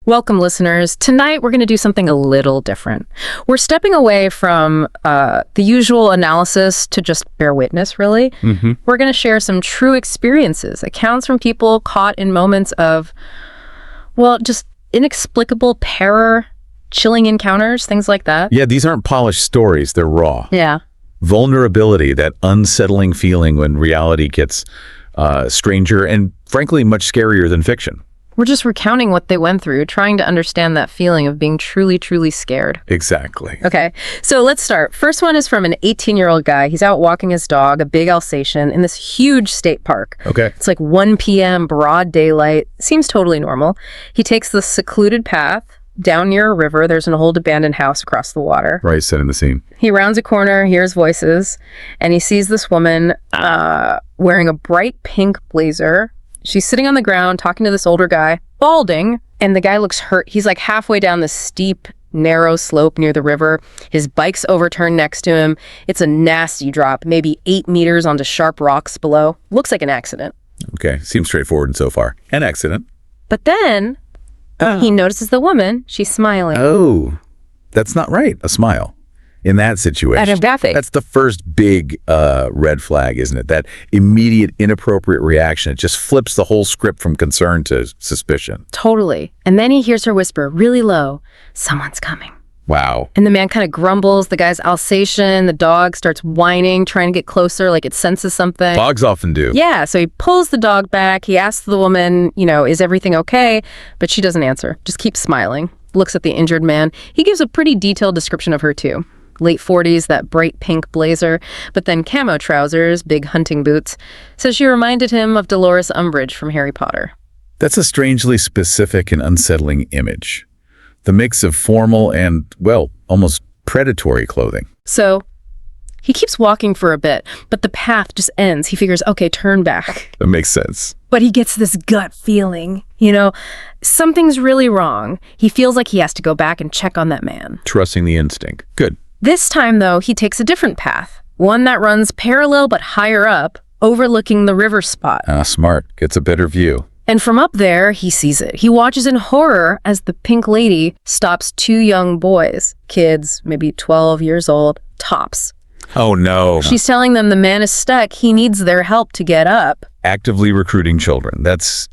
Welcome, listeners. Tonight, we're going to do something a little different. We're stepping away from the usual analysis to just bear witness, really. We're going to share some true experiences, accounts from people caught in moments of, well, just inexplicable terror, chilling encounters, things like that. Yeah, these aren't polished stories. They're raw. Yeah. Vulnerability, that unsettling feeling when reality gets stranger and, frankly, much scarier than fiction. We're just recounting what they went through, trying to understand that feeling of being truly, truly scared. Exactly. Okay, so let's start. First one is from an 18-year-old guy. He's out walking his dog, a big Alsatian, in this huge state park. Okay. It's like 1 p.m., broad daylight. Seems totally normal. He takes the secluded path down near a river. There's an old abandoned house across the water. Right, setting the scene. He rounds a corner, hears voices, and he sees this woman wearing a bright pink blazer. She's sitting on the ground talking to this older guy, balding, and the guy looks hurt. He's like halfway down the steep, narrow slope near the river. His bike's overturned next to him. It's a nasty drop, maybe 8 meters onto sharp rocks below. Looks like an accident. Okay, seems straightforward so far. An accident. But then he notices the woman. She's smiling. Oh, that's not right. A smile. In that situation. That's the first big red flag, isn't it? That immediate inappropriate reaction. It just flips the whole script from concern to suspicion. Totally. And then he hears her whisper really low, "Someone's coming." Wow. And the man kind of grumbles. The guy's Alsatian. The dog starts whining, trying to get closer, like it senses something. Dogs often do. Yeah, so he pulls the dog back. He asks the woman, is everything okay? But she doesn't answer. Just keeps smiling. Looks at the injured man. He gives a pretty detailed description of her, too. Late 40s, that bright pink blazer, but then camo trousers, big hunting boots. Says she reminded him of Dolores Umbridge from Harry Potter. That's a strangely specific and unsettling image. The mix of formal and, well, almost predatory clothing. So he keeps walking for a bit, but the path just ends. He figures, okay, turn back. That makes sense. But he gets this gut feeling, something's really wrong. He feels like he has to go back and check on that man. Trusting the instinct. Good. This time, though, he takes a different path, one that runs parallel but higher up, overlooking the river spot. Smart. Gets a better view. And from up there, he sees it. He watches in horror as the pink lady stops 2 young boys, kids, maybe 12 years old, tops. Oh, no. She's telling them the man is stuck. He needs their help to get up. Actively recruiting children. That's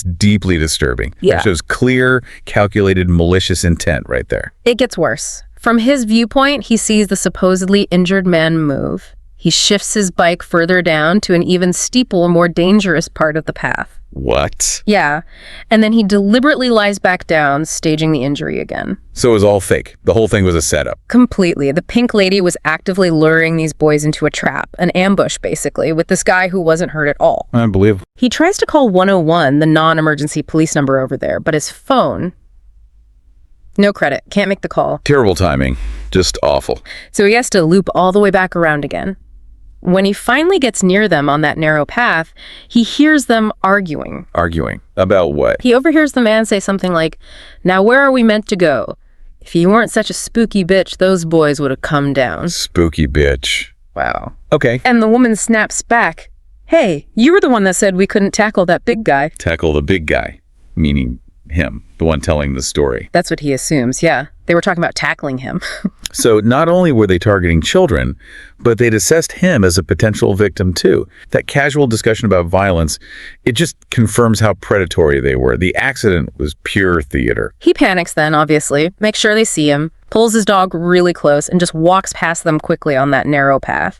deeply disturbing. Yeah. That shows clear, calculated, malicious intent right there. It gets worse. From his viewpoint, he sees the supposedly injured man move. He shifts his bike further down to an even steeper, more dangerous part of the path. What? Yeah. And then he deliberately lies back down, staging the injury again. So it was all fake. The whole thing was a setup. Completely. The pink lady was actively luring these boys into a trap, an ambush, basically, with this guy who wasn't hurt at all. Unbelievable. He tries to call 101, the non-emergency police number over there, but his phone... No credit. Can't make the call. Terrible timing. Just awful. So he has to loop all the way back around again. When he finally gets near them on that narrow path, he hears them arguing. Arguing? About what? He overhears the man say something like, "Now where are we meant to go? If you weren't such a spooky bitch, those boys would have come down." Spooky bitch. Wow. Okay. And the woman snaps back, "Hey, you were the one that said we couldn't tackle that big guy." Tackle the big guy. Meaning him. The one telling the story. That's what he assumes, yeah. They were talking about tackling him. So not only were they targeting children, but they'd assessed him as a potential victim too. That casual discussion about violence, it just confirms how predatory they were. The accident was pure theater. He panics then, obviously, makes sure they see him, pulls his dog really close, and just walks past them quickly on that narrow path.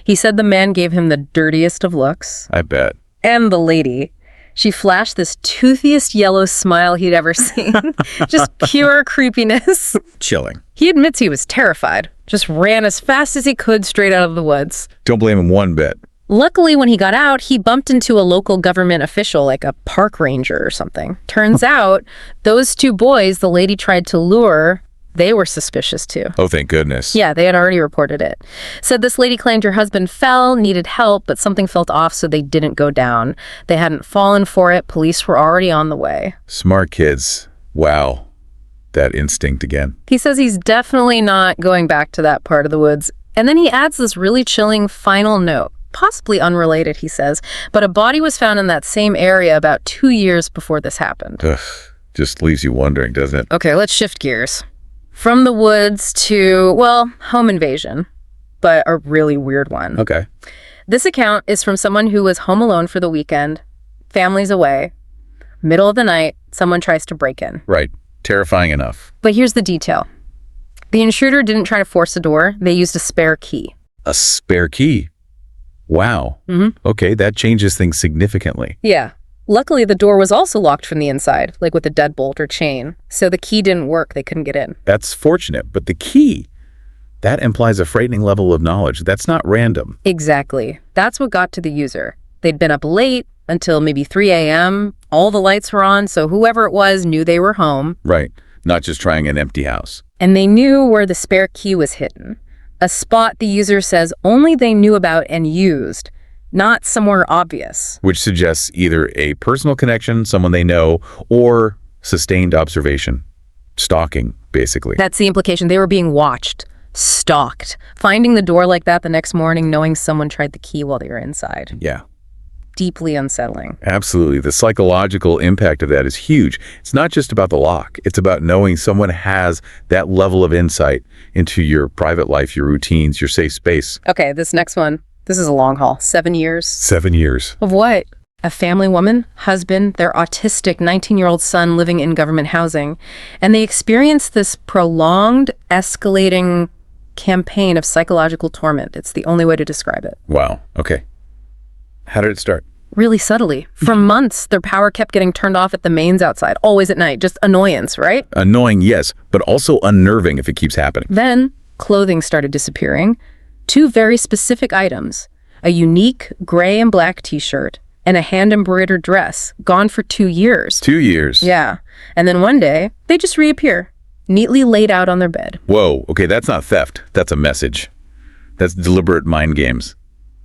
He said the man gave him the dirtiest of looks. I bet. And the lady. She flashed this toothiest yellow smile he'd ever seen. Just pure creepiness. Chilling. He admits he was terrified. Just ran as fast as he could straight out of the woods. Don't blame him one bit. Luckily, when he got out, he bumped into a local government official, like a park ranger or something. Turns out, those 2 boys the lady tried to lure, they were suspicious too. Oh, thank goodness. Yeah, they had already reported it. Said this lady claimed her husband fell, needed help, but something felt off, so they didn't go down. They hadn't fallen for it. Police were already on the way. Smart kids. Wow. That instinct again. He says he's definitely not going back to that part of the woods. And then he adds this really chilling final note. Possibly unrelated, he says, but a body was found in that same area about 2 years before this happened. Ugh. Just leaves you wondering, doesn't it? Okay, let's shift gears. From the woods to, well, home invasion, but a really weird one. Okay. This account is from someone who was home alone for the weekend, family's away, middle of the night, someone tries to break in. Right. Terrifying enough. But here's the detail. The intruder didn't try to force the door. They used a spare key. A spare key? Wow. Okay, that changes things significantly. Yeah. Luckily, the door was also locked from the inside, like with a deadbolt or chain. So the key didn't work. They couldn't get in. That's fortunate. But the key, that implies a frightening level of knowledge. That's not random. Exactly. That's what got to the user. They'd been up late until maybe 3 a.m. All the lights were on, so whoever it was knew they were home. Right. Not just trying an empty house. And they knew where the spare key was hidden. A spot the user says only they knew about and used, not somewhere obvious. Which suggests either a personal connection, someone they know, or sustained observation. Stalking, basically. That's the implication. They were being watched, stalked. Finding the door like that the next morning, knowing someone tried the key while they were inside. Yeah. Deeply unsettling. Absolutely. The psychological impact of that is huge. It's not just about the lock. It's about knowing someone has that level of insight into your private life, your routines, your safe space. Okay, this next one. This is a long haul. 7 years. 7 years. Of what? A family woman, husband, their autistic 19-year-old son living in government housing, and they experienced this prolonged, escalating campaign of psychological torment. It's the only way to describe it. Wow. Okay. How did it start? Really subtly. For months, their power kept getting turned off at the mains outside, always at night. Just annoyance, right? Annoying, yes, but also unnerving if it keeps happening. Then, clothing started disappearing. 2 very specific items. A unique gray and black t-shirt and a hand-embroidered dress, gone for 2 years. 2 years? Yeah. And then one day, they just reappear, neatly laid out on their bed. Whoa, okay, that's not theft. That's a message. That's deliberate mind games.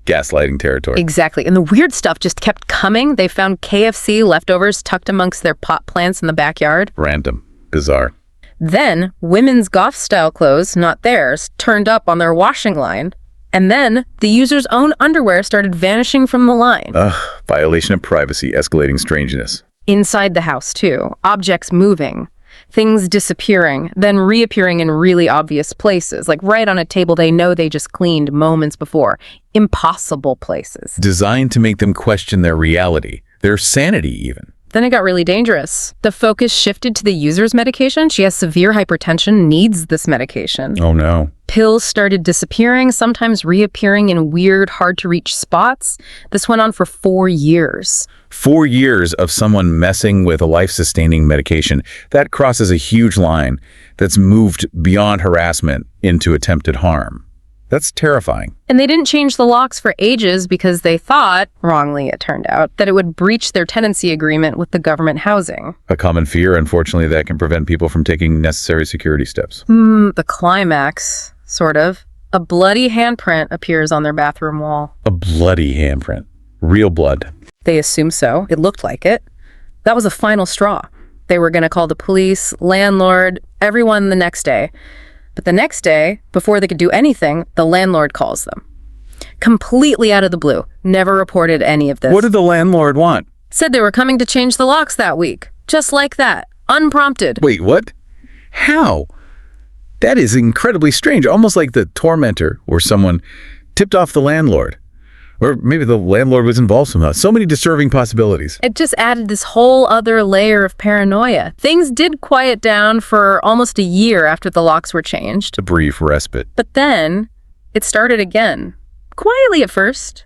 Gaslighting territory. Exactly. And the weird stuff just kept coming. They found KFC leftovers tucked amongst their pot plants in the backyard. Random. Bizarre. Then, women's Goth-style clothes, not theirs, turned up on their washing line. And then, the user's own underwear started vanishing from the line. Ugh, violation of privacy, escalating strangeness. Inside the house, too. Objects moving. Things disappearing, then reappearing in really obvious places, like right on a table they know they just cleaned moments before. Impossible places. Designed to make them question their reality, their sanity even. Then it got really dangerous. The focus shifted to the user's medication. She has severe hypertension, needs this medication. Oh no. Pills started disappearing, sometimes reappearing in weird, hard-to-reach spots. This went on for 4 years. 4 years of someone messing with a life-sustaining medication. That crosses a huge line that's moved beyond harassment into attempted harm. That's terrifying. And they didn't change the locks for ages because they thought, wrongly it turned out, that it would breach their tenancy agreement with the government housing. A common fear, unfortunately, that can prevent people from taking necessary security steps. The climax, sort of. A bloody handprint appears on their bathroom wall. A bloody handprint. Real blood. They assume so. It looked like it. That was a final straw. They were going to call the police, landlord, everyone the next day. But the next day, before they could do anything, the landlord calls them. Completely out of the blue. Never reported any of this. What did the landlord want? Said they were coming to change the locks that week. Just like that. Unprompted. Wait, what? How? That is incredibly strange. Almost like the tormentor or someone tipped off the landlord. Or maybe the landlord was involved somehow. So many disturbing possibilities. It just added this whole other layer of paranoia. Things did quiet down for almost a year after the locks were changed. A brief respite. But then it started again. Quietly at first.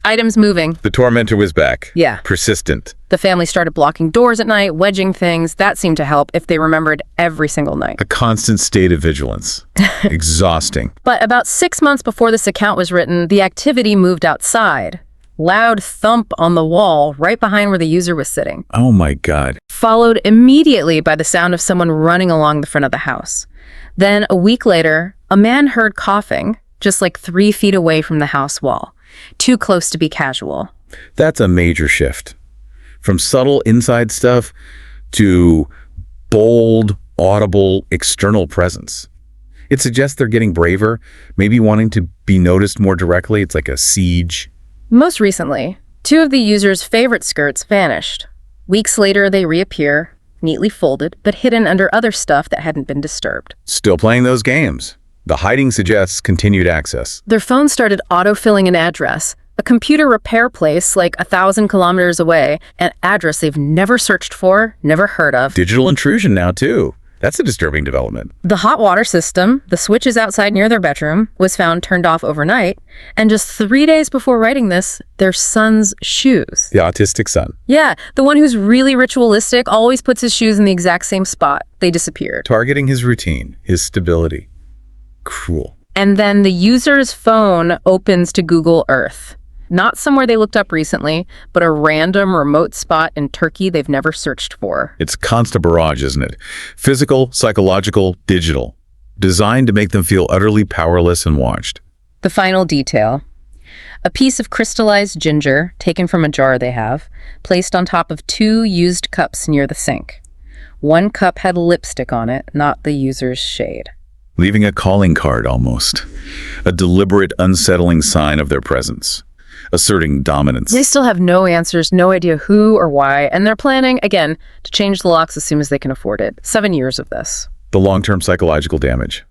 Items moving. The tormentor was back. Yeah. Persistent. The family started blocking doors at night, wedging things. That seemed to help if they remembered every single night. A constant state of vigilance. Exhausting. But about 6 months before this account was written, the activity moved outside. Loud thump on the wall right behind where the user was sitting. Oh my God. Followed immediately by the sound of someone running along the front of the house. Then, a week later, a man heard coughing just like 3 feet away from the house wall. Too close to be casual. That's a major shift. From subtle inside stuff to bold, audible, external presence. It suggests they're getting braver, maybe wanting to be noticed more directly. It's like a siege. Most recently, 2 of the user's favorite skirts vanished. Weeks later, they reappear. neatly folded, but hidden under other stuff that hadn't been disturbed. Still playing those games. The hiding suggests continued access. Their phone started autofilling an address, a computer repair place like 1,000 kilometers away, an address they've never searched for, never heard of. Digital intrusion now, too. That's a disturbing development. The hot water system, the switches outside near their bedroom, was found turned off overnight, and just 3 days before writing this, their son's shoes. The autistic son. Yeah, the one who's really ritualistic, always puts his shoes in the exact same spot. They disappeared. Targeting his routine, his stability. Cruel. And then the user's phone opens to Google Earth. Not somewhere they looked up recently, but a random remote spot in Turkey they've never searched for. It's constant barrage, isn't it? Physical, psychological, digital. Designed to make them feel utterly powerless and watched. The final detail. A piece of crystallized ginger, taken from a jar they have, placed on top of 2 used cups near the sink. One cup had lipstick on it, not the user's shade. Leaving a calling card almost. A deliberate, unsettling sign of their presence. Asserting dominance. They still have no answers, no idea who or why, and they're planning, again, to change the locks as soon as they can afford it. 7 years of this. The long-term psychological damage.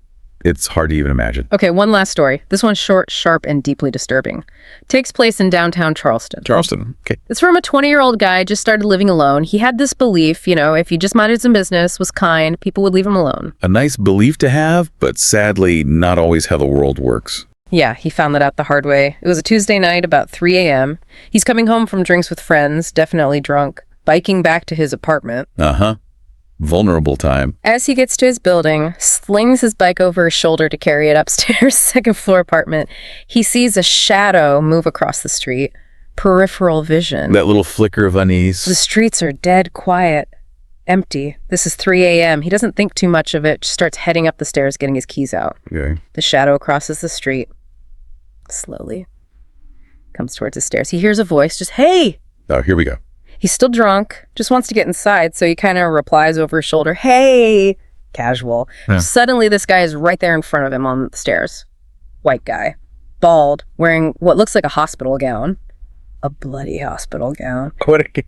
It's hard to even imagine. Okay, one last story. This one's short, sharp, and deeply disturbing. Takes place in downtown Charleston. Charleston, okay. It's from a 20-year-old guy just started living alone. He had this belief, if he just minded some business, was kind, people would leave him alone. A nice belief to have, but sadly, not always how the world works. Yeah, he found that out the hard way. It was a Tuesday night, about 3 a.m. He's coming home from drinks with friends, definitely drunk, biking back to his apartment. Uh-huh. Vulnerable time. As he gets to his building, slings his bike over his shoulder to carry it upstairs, second floor apartment, he sees a shadow move across the street. Peripheral vision. That little flicker of unease. The streets are dead quiet. Empty. This is 3 a.m. He doesn't think too much of it, just starts heading up the stairs, getting his keys out. Okay. The shadow crosses the street. Slowly. Comes towards the stairs. He hears a voice, just, hey! Oh, here we go. He's still drunk, just wants to get inside, so he kind of replies over his shoulder, hey! Casual. Yeah. Suddenly, this guy is right there in front of him on the stairs. White guy. Bald, wearing what looks like a hospital gown. A bloody hospital gown.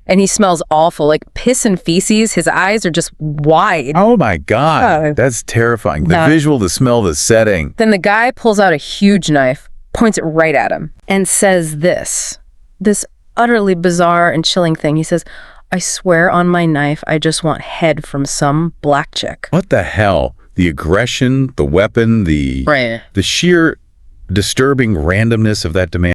And he smells awful, like piss and feces. His eyes are just wide. Oh my God. That's terrifying. The visual, the smell, the setting. Then the guy pulls out a huge knife, points it right at him, and says this utterly bizarre and chilling thing. He says, I swear on my knife, I just want head from some black chick. What the hell? The aggression, the weapon, the sheer disturbing randomness of that demand.